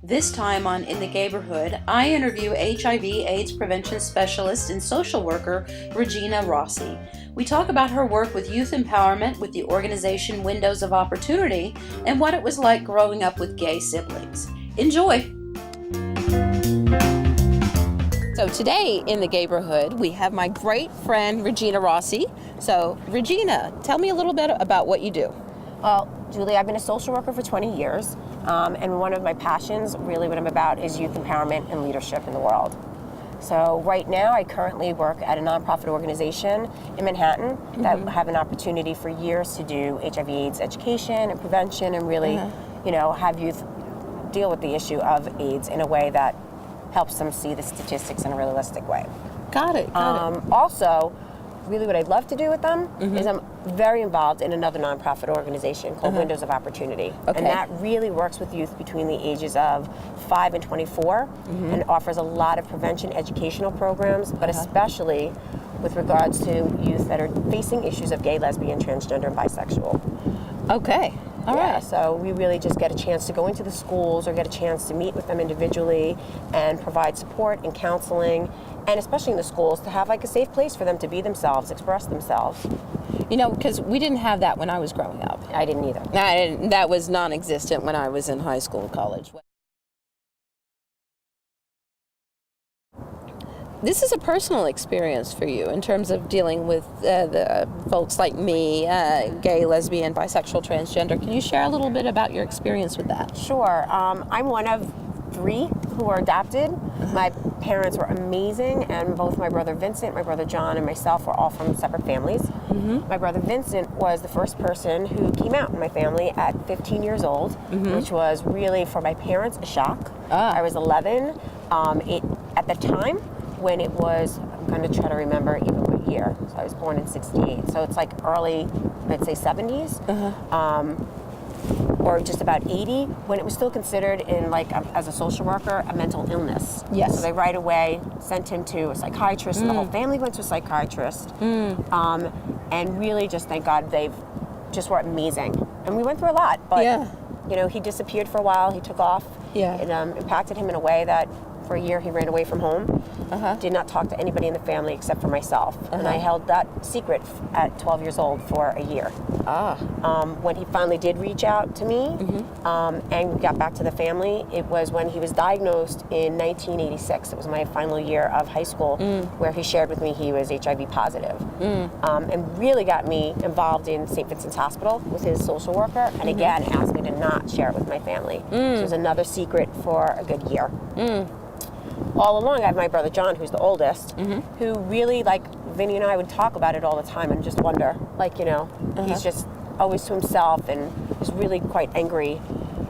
This time on In the Gayborhood, I interview HIV/AIDS prevention specialist and social worker Regina Rossi. We talk about her work with youth empowerment with the organization Windows of Opportunity and what it was like growing up with gay siblings. Enjoy! So today in the Gayborhood, we have my great friend Regina Rossi. So Regina, tell me a little bit about what you do. Well, Julie, I've been a social worker for 20 years, and one of my passions, really what I'm about, is youth empowerment and leadership in the world. So right now, I currently work at a nonprofit organization in Manhattan that have an opportunity for years to do HIV/AIDS education and prevention and really, have youth deal with the issue of AIDS in a way that helps them see the statistics in a realistic way. Got it. Also, really what I'd love to do with them is I'm very involved in another nonprofit organization called Windows of Opportunity. Okay. And that really works with youth between the ages of 5 and 24 and offers a lot of prevention educational programs, but especially with regards to youth that are facing issues of gay, lesbian, transgender, and bisexual. Okay. All right. So we really just get a chance to go into the schools or get a chance to meet with them individually and provide support and counseling, and especially in the schools to have like a safe place for them to be themselves, express themselves. You know, because we didn't have that when I was growing up. I didn't either. That was non-existent when I was in high school and college. This is a personal experience for you in terms of dealing with the folks like me, gay, lesbian, bisexual, transgender. Can you share a little bit about your experience with that? Sure. I'm one of 3 who are adopted. My parents were amazing, and both my brother Vincent, my brother John, and myself were all from separate families. My brother Vincent was the first person who came out in my family at 15 years old, which was really, for my parents, a shock. I was 11. At the time, when it was, I'm going to try to remember even what year. So I was born in 68. So it's like early, I'd say 70s. Or just about 80, when it was still considered in as a social worker, a mental illness. Yes. So they right away sent him to a psychiatrist, and the whole family went to a psychiatrist. And really just, thank God, they just were amazing. And we went through a lot, but he disappeared for a while, he took off. It impacted him in a way that for a year he ran away from home, did not talk to anybody in the family except for myself. And I held that secret at 12 years old for a year. When he finally did reach out to me and got back to the family, it was when he was diagnosed in 1986. It was my final year of high school where he shared with me he was HIV positive. And really got me involved in St. Vincent's Hospital with his social worker, and again asked me to not share it with my family. So it was another secret for a good year. All along, I have my brother John, who's the oldest, who really, Vinny and I would talk about it all the time and just wonder, he's just always to himself and was really quite angry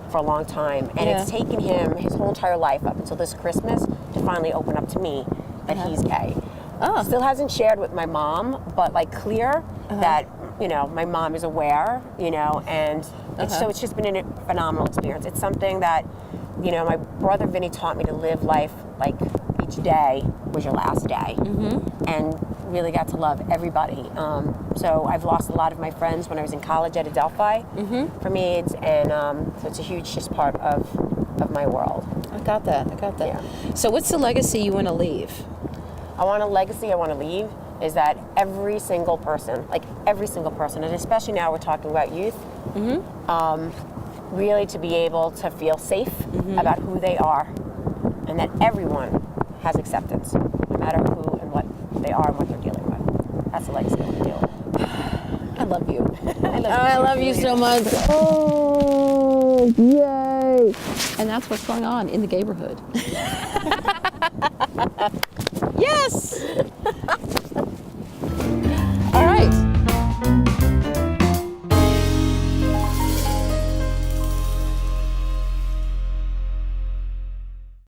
for a long time. And it's taken him his whole entire life up until this Christmas to finally open up to me that he's gay. Still hasn't shared with my mom, but clear that, my mom is aware, and so it's just been a phenomenal experience. It's something that, my brother Vinny taught me to live life like each day was your last day, and really got to love everybody. So I've lost a lot of my friends when I was in college at Adelphi from AIDS, and so it's a huge just part of my world. I got that. Yeah. So what's the legacy you want to leave? A legacy I want to leave is that every single person, and especially now we're talking about youth, really to be able to feel safe about who they are, and that everyone has acceptance, no matter who and what they are and what they're dealing with. That's the legacy I want to deal with. I love you. I love you so much. Oh, yay! And that's what's going on in the Gayborhood. Yes!